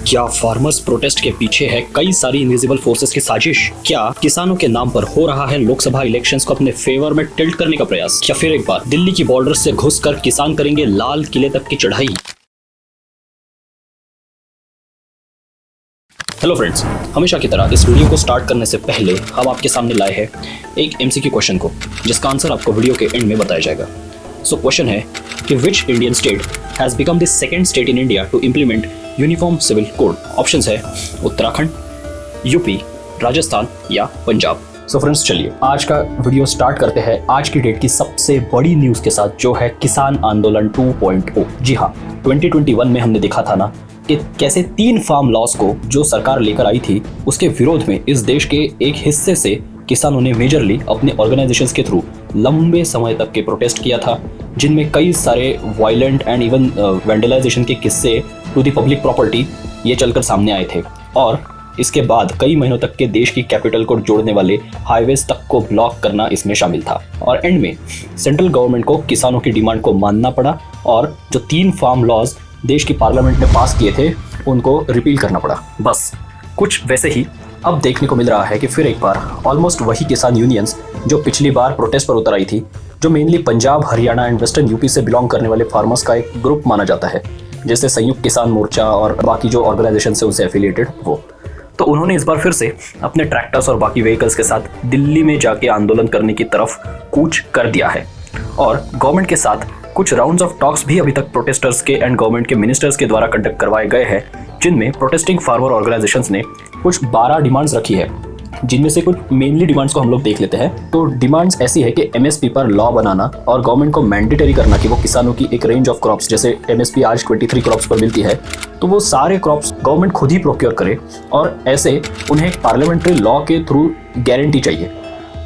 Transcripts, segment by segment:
क्या farmers protest के पीछे है कई सारी इनविजिबल फोर्सेस की साजिश? क्या किसानों के नाम पर हो रहा है लोकसभा इलेक्शंस को अपने फेवर में टिल्ट करने का प्रयास? क्या फिर एक बार दिल्ली की बॉर्डर से घुसकर किसान करेंगे लाल किले तक की चढ़ाई? हेलो फ्रेंड्स, हमेशा की तरह इस वीडियो को स्टार्ट करने से पहले हम आपके सामने लाए हैं एक एमसीक्यू क्वेश्चन को, जिसका आंसर आपको वीडियो के एंड में बताया जाएगा। सो क्वेश्चन है कि which Indian state has become the second state in India to implement uniform civil code? Options है उत्तराखंड, यूपी, राजस्थान या पंजाब। सो फ्रेंड्स, चलिए आज का वीडियो स्टार्ट करते हैं आज की डेट की सबसे बड़ी न्यूज़ के साथ, जो है किसान आंदोलन 2.0। जी हाँ, 2021 में हमने देखा था ना कि कैसे 3 फार्म लॉज को जो सरकार लेकर आई थी, उसके विरोध में इस देश के एक हिस्से से किसानों ने मेजरली अपने ऑर्गेनाइजेशंस के थ्रू लंबे समय तक के प्रोटेस्ट किया था, जिनमें कई सारे वायलेंट एंड इवन वैंडलाइजेशन के किस्से टू दी पब्लिक प्रॉपर्टी ये चलकर सामने आए थे। और इसके बाद कई महीनों तक के देश की कैपिटल को जोड़ने वाले हाईवेज तक को ब्लॉक करना इसमें शामिल था। और एंड में सेंट्रल गवर्नमेंट को किसानों की डिमांड को मानना पड़ा और जो 3 फार्म लॉज देश की पार्लियामेंट ने पास किए थे उनको रिपील करना पड़ा। बस कुछ वैसे ही अब देखने को मिल रहा है कि फिर एक बार ऑलमोस्ट वही किसान यूनियंस जो पिछली बार प्रोटेस्ट पर उतर आई थी, जो mainly Punjab, Haryana and western UP से बिलोंग करने वाले फार्मर्स का एक ग्रुप माना जाता है, जैसे संयुक्त किसान मोर्चा और बाकी जो ऑर्गेनाइजेशन से उनसे एफिलिएटेड वो, तो उन्होंने इस बार फिर से अपने ट्रैक्टर्स और बाकी व्हीकल्स के साथ दिल्ली में जाके आंदोलन करने की तरफ कूच कर दिया है। और गवर्नमेंट के साथ कुछ राउंड्स ऑफ टॉक्स भी अभी तक प्रोटेस्टर्स के एंड गवर्नमेंट के मिनिस्टर्स के द्वारा कंडक्ट करवाए गए हैं, जिनमें प्रोटेस्टिंग फार्मर ऑर्गेनाइजेशंस ने कुछ 12 डिमांड्स रखी है, जिनमें से कुछ मेनली डिमांड्स को हम लोग देख लेते हैं। तो डिमांड्स ऐसी है कि एमएसपी पर लॉ बनाना और गवर्नमेंट को मैंडेटरी करना कि वो किसानों की एक रेंज ऑफ क्रॉप्स, जैसे एमएसपी आज 23 क्रॉप्स पर मिलती है, तो वो सारे क्रॉप्स गवर्नमेंट खुद ही प्रोक्योर करे और ऐसे उन्हें पार्लियामेंट्री लॉ के थ्रू गारंटी चाहिए।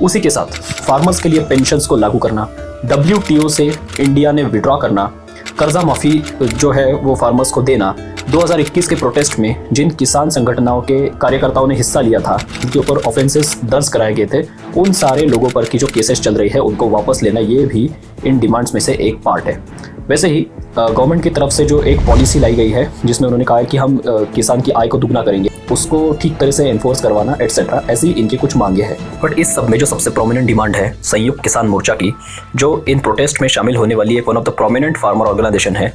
उसी के साथ फार्मर्स के लिए पेंशन्स को लागू करना, WTO से इंडिया ने विड्रॉ करना, कर्जा माफ़ी जो है वो फार्मर्स को देना। 2021 के प्रोटेस्ट में जिन किसान संगठनों के कार्यकर्ताओं ने हिस्सा लिया था, जिनके ऊपर ऑफेंसेस दर्ज कराए गए थे, उन सारे लोगों पर की जो केसेस चल रही है उनको वापस लेना, ये भी इन डिमांड्स में से एक पार्ट है। वैसे ही गवर्नमेंट की तरफ से जो एक पॉलिसी लाई गई है, जिसमें उन्होंने कहा है कि हम किसान की आय को दुगना करेंगे, उसको ठीक तरह से एनफोर्स करवाना एटसेट्रा, ऐसी इनकी कुछ मांगे हैं। बट इस सब में जो सबसे प्रोमिनेंट डिमांड है संयुक्त किसान मोर्चा की, जो इन प्रोटेस्ट में शामिल होने वाली एक one of the prominent farmer organisation है,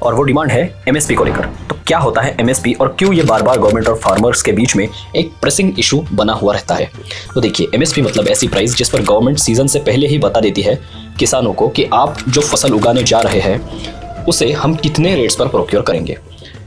और वो डिमांड है एमएसपी को लेकर। तो क्या होता है एमएसपी और क्यों ये बार बार गवर्नमेंट और फार्मर्स के बीच में एक प्रेसिंग इशू बना हुआ रहता है? तो देखिए, एमएसपी मतलब ऐसी प्राइस जिस पर गवर्नमेंट सीजन से पहले ही बता देती है किसानों को कि आप जो फसल उगाने जा रहे हैं उसे हम कितने रेट्स पर प्रोक्योर करेंगे।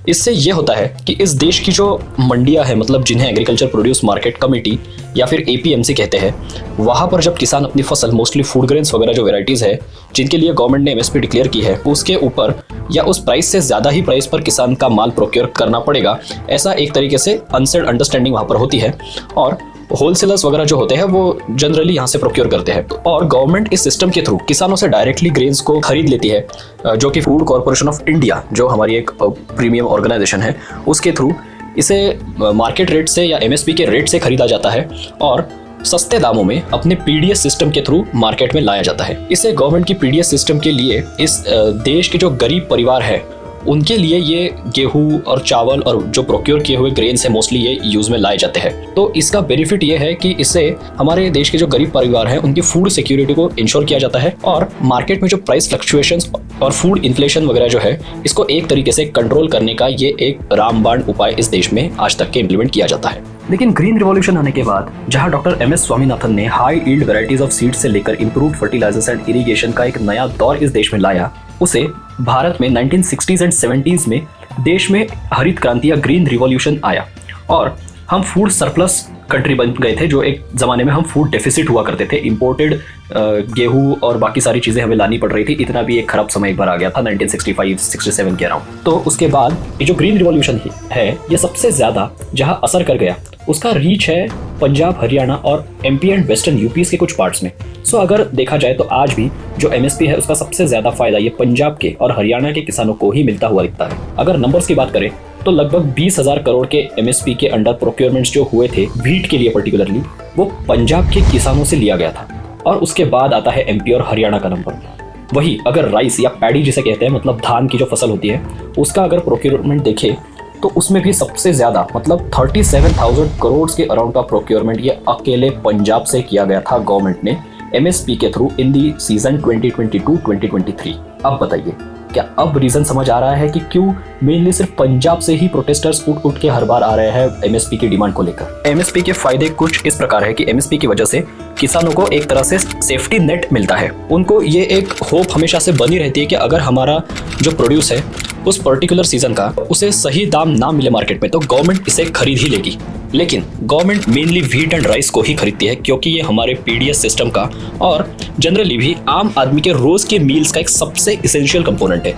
इससे ये होता है कि इस देश की जो मंडियां हैं, मतलब जिन्हें एग्रीकल्चर प्रोड्यूस मार्केट कमेटी या फिर APMC कहते हैं, वहाँ पर जब किसान अपनी फसल, मोस्टली फूड ग्रेन्स वगैरह जो वेराइटीज़ है जिनके लिए गवर्नमेंट ने एमएसपी डिक्लेयर की है, उसके ऊपर या उस प्राइस से ज़्यादा ही प्राइस पर किसान का माल प्रोक्योर करना पड़ेगा, ऐसा एक तरीके से अनसेड अंडरस्टैंडिंग वहाँ पर होती है। और होलसेलर्स वगैरह जो होते हैं वो जनरली यहाँ से प्रोक्योर करते हैं, और गवर्नमेंट इस सिस्टम के थ्रू किसानों से डायरेक्टली ग्रेन्स को खरीद लेती है, जो कि फूड कॉर्पोरेशन ऑफ इंडिया, जो हमारी एक प्रीमियम ऑर्गेनाइजेशन है, उसके थ्रू इसे मार्केट रेट से या एमएसपी के रेट से खरीदा जाता है और सस्ते दामों में अपने पीडीएस सिस्टम के थ्रू मार्केट में लाया जाता है। इससे गवर्नमेंट की पीडीएस सिस्टम के लिए इस देश के जो गरीब परिवार है उनके लिए ये गेहूं और चावल और जो प्रोक्योर किए हुए ग्रेन्स हैं मोस्टली ये यूज में लाए जाते हैं। तो इसका बेनिफिट ये है कि इससे हमारे देश के जो गरीब परिवार हैं उनकी फूड सिक्योरिटी को इंश्योर किया जाता है, और मार्केट में जो प्राइस फ्लक्चुएशंस और फूड इन्फ्लेशन वगैरह जो है, इसको एक तरीके से कंट्रोल करने का ये एक रामबाण उपाय इस देश में आज तक के इम्प्लीमेंट किया जाता है। लेकिन ग्रीन रिवॉल्यूशन आने के बाद, जहां डॉक्टर MS स्वामीनाथन ने high yield varieties of seeds से लेकर इंप्रूव्ड फर्टिलाइजर्स एंड इरिगेशन का एक नया दौर इस देश में लाया, उसे भारत में 1960s एंड 70s में देश में हरित क्रांति या ग्रीन रिवॉल्यूशन आया और हम फूड सरप्लस कंट्री बन गए थे, जो एक ज़माने में हम फूड डेफिसिट हुआ करते थे। इंपोर्टेड गेहूं और बाकी सारी चीज़ें हमें लानी पड़ रही थी। इतना भी एक खराब समय एक बार आ गया था 1965-67 के अराउंड। तो उसके बाद ये जो ग्रीन रिवॉल्यूशन है, ये सबसे ज़्यादा जहां असर कर गया उसका रीच है पंजाब, हरियाणा और MP एंड वेस्टर्न यूपीज़ के कुछ पार्ट्स में। सो अगर देखा जाए तो आज भी जो MSP है उसका सबसे ज़्यादा फायदा ये पंजाब के और हरियाणा के किसानों को ही मिलता हुआ दिखता है। अगर नंबर्स की बात करें तो लगभग 20,000 करोड़ के MSP के अंडर प्रोक्योरमेंट्स जो हुए थे व्हीट के लिए पर्टिकुलरली, वो पंजाब के किसानों से लिया गया था। और उसके बाद आता है MP और हरियाणा का नंबर। वही अगर राइस या पैडी जिसे कहते हैं, मतलब धान की जो फसल होती है, उसका अगर प्रोक्योरमेंट देखें तो उसमें भी सबसे ज़्यादा मतलब 37,000 करोड़ के अराउंड का प्रोक्योरमेंट ये अकेले पंजाब से किया गया था गवर्नमेंट ने MSP के थ्रू इन दी सीजन 2022-2023। अब बताइए, क्या अब रीजन समझ आ रहा है कि क्यों मेनली सिर्फ पंजाब से ही प्रोटेस्टर्स उठ के हर बार आ रहे हैं MSP की डिमांड को लेकर। MSP के फायदे कुछ इस प्रकार है कि MSP की वजह से किसानों को एक तरह से सेफ्टी नेट मिलता है। उनको ये एक होप हमेशा से बनी रहती है कि अगर हमारा जो प्रोड्यूस है उस पर्टिकुलर सीजन का उसे सही दाम ना मिले मार्केट में तो गवर्नमेंट इसे खरीद ही लेगी। लेकिन government mainly wheat and rice को ही खरीदती है क्योंकि ये हमारे PDS सिस्टम का और जनरली भी आम आदमी के रोज के मील्स का एक सबसे इसेंशियल कंपोनेंट है।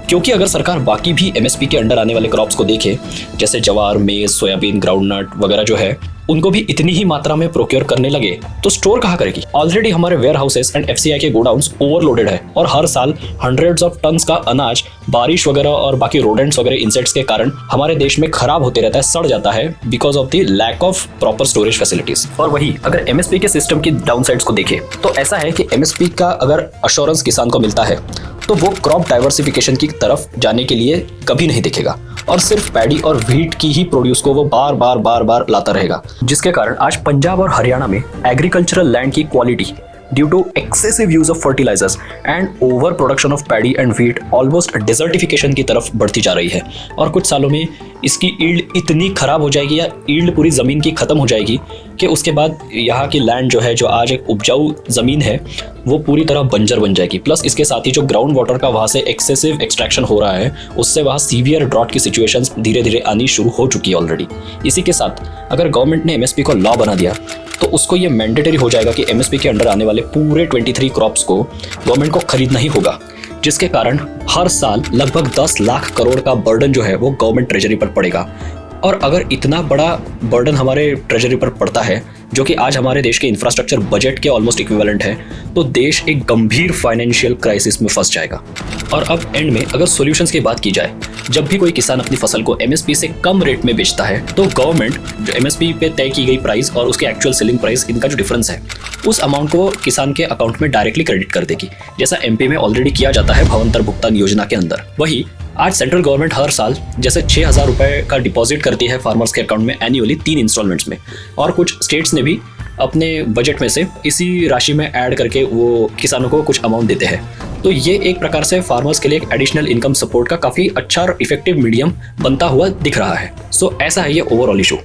क्योंकि अगर सरकार बाकी भी MSP के अंडर आने वाले क्रॉप्स को देखे, जैसे जवार, मेज, सोयाबीन, ग्राउंडनट वगैरह जो है, उनको भी इतनी ही मात्रा में प्रोक्योर करने लगे तो स्टोर कहाँ करेगी? ऑलरेडी हमारे वेयर हाउसेस एंड FCI के गोडाउन्स ओवरलोडेड है और हर साल हंड्रेड्स ऑफ टन्स का अनाज बारिश वगैरह और बाकी रोडेंट्स वगैरह इंसेक्ट्स के कारण हमारे देश में खराब होते रहता है, सड़ जाता है because of the lack of proper storage facilities. और वही अगर MSP के सिस्टम की डाउनसाइड्स को देखें तो ऐसा है कि MSP का अगर अश्योरेंस किसान को मिलता है तो वो क्रॉप डाइवर्सिफिकेशन की तरफ जाने के लिए कभी नहीं दिखेगा और सिर्फ पैडी और व्हीट की ही प्रोड्यूस को वो बार बार लाता रहेगा, जिसके कारण आज पंजाब और हरियाणा में एग्रीकल्चरल लैंड की quality due to excessive use of fertilisers and over production of paddy and wheat almost desertification की तरफ बढ़ती जा रही है। और कुछ सालों में इसकी ईल्ड इतनी खराब हो जाएगी या ईल्ड पूरी ज़मीन की ख़त्म हो जाएगी कि उसके बाद यहाँ की लैंड जो है, जो आज एक उपजाऊ ज़मीन है, वो पूरी तरह बंजर बन जाएगी। प्लस इसके साथ ही जो ग्राउंड वाटर का वहाँ से एक्सेसिव एक्सट्रैक्शन हो रहा है उससे वहाँ सीवियर ड्रॉट की सिचुएशंस धीरे धीरे आनी शुरू हो चुकी है ऑलरेडी। इसी के साथ अगर गवर्नमेंट ने MSP को लॉ बना दिया तो उसको ये मैंडेटरी हो जाएगा कि MSP के अंडर आने वाले पूरे 23 क्रॉप्स को गवर्नमेंट को खरीदना ही होगा, जिसके कारण हर साल लगभग 10 लाख करोड़ का बर्डन जो है वो गवर्नमेंट ट्रेजरी पर पड़ेगा। और अगर इतना बड़ा बर्डन हमारे ट्रेजरी पर पड़ता है जो कि आज हमारे देश के इंफ्रास्ट्रक्चर बजट के ऑलमोस्ट इक्विवेलेंट है, तो देश एक गंभीर फाइनेंशियल क्राइसिस में फंस जाएगा। और अब एंड में अगर सॉल्यूशंस की बात की जाए, जब भी कोई किसान अपनी फसल को MSP से कम रेट में बेचता है तो गवर्नमेंट जो MSP पे तय की गई प्राइस और उसके एक्चुअल सेलिंग प्राइस, इनका जो डिफरेंस है, उस अमाउंट को किसान के अकाउंट में डायरेक्टली क्रेडिट कर देगी, जैसा MP में ऑलरेडी किया जाता है भवंतर भुगतान योजना के अंदर। वही आज सेंट्रल गवर्नमेंट हर साल जैसे 6,000 रुपए का डिपॉजिट करती है फार्मर्स के अकाउंट में एनुअली 3 इंस्टॉलमेंट्स में, और कुछ स्टेट्स ने भी अपने बजट में से इसी राशि में ऐड करके वो किसानों को कुछ अमाउंट देते हैं। तो ये एक प्रकार से फार्मर्स के लिए एक एडिशनल इनकम सपोर्ट का काफ़ी अच्छा और इफेक्टिव मीडियम बनता हुआ दिख रहा है। सो ऐसा है ये ओवरऑल इशू।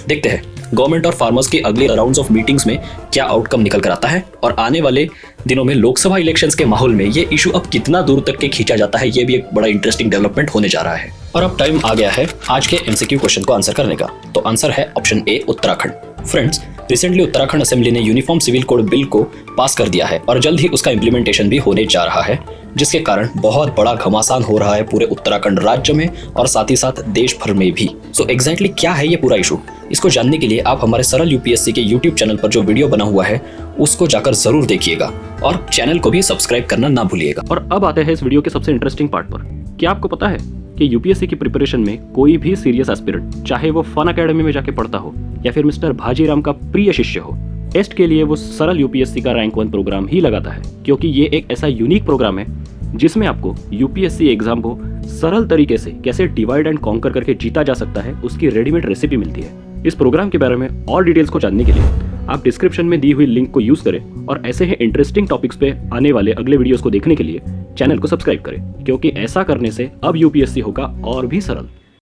देखते हैं गवर्नमेंट और फार्मर्स की अगली राउंड्स ऑफ मीटिंग्स में क्या आउटकम निकल कर आता है और आने वाले दिनों में लोकसभा इलेक्शंस के माहौल में ये इशू अब कितना दूर तक के खींचा जाता है, ये भी एक बड़ा इंटरेस्टिंग डेवलपमेंट होने जा रहा है। और अब टाइम आ गया है आज के MCQ क्वेश्चन को आंसर करने का। तो आंसर है option A, Uttarakhand. Friends, recently Uttarakhand assembly ने यूनिफॉर्म सिविल कोड बिल को पास कर दिया है और जल्द ही उसका इम्प्लीमेंटेशन भी होने जा रहा है, जिसके कारण बहुत बड़ा घमासान हो रहा है पूरे उत्तराखंड राज्य में और साथ ही साथ देश भर में भी। सो एग्जैक्टली क्या है ये पूरा इशू, इसको जानने के लिए आप हमारे सरल UPSC के YouTube चैनल पर जो वीडियो बना हुआ है उसको जाकर जरूर देखिएगा और चैनल को भी सब्सक्राइब करना ना भूलिएगा। और अब आते हैं इस वीडियो के सबसे इंटरेस्टिंग पार्ट पर। क्या आपको पता है कि UPSC की प्रिपरेशन में कोई भी सीरियस एस्पिरेंट, चाहे वो फन अकेडमी में जाके पढ़ता हो या फिर मिस्टर भाजीराम का प्रिय शिष्य हो, टेस्ट के लिए वो सरल UPSC का रैंक 1 प्रोग्राम ही लगाता है, क्योंकि ये एक ऐसा यूनिक प्रोग्राम है जिसमें आपको UPSC एग्जाम को सरल तरीके से कैसे डिवाइड एंड कॉन्कर करके जीता जा सकता है उसकी रेडीमेड रेसिपी मिलती है। इस प्रोग्राम के बारे में और डिटेल्स को जानने के लिए आप डिस्क्रिप्शन में दी हुई लिंक को यूज करें और ऐसे ही इंटरेस्टिंग टॉपिक्स पे आने वाले अगले वीडियोस को देखने के लिए चैनल को सब्सक्राइब करें, क्योंकि ऐसा करने से अब UPSC होगा और भी सरल।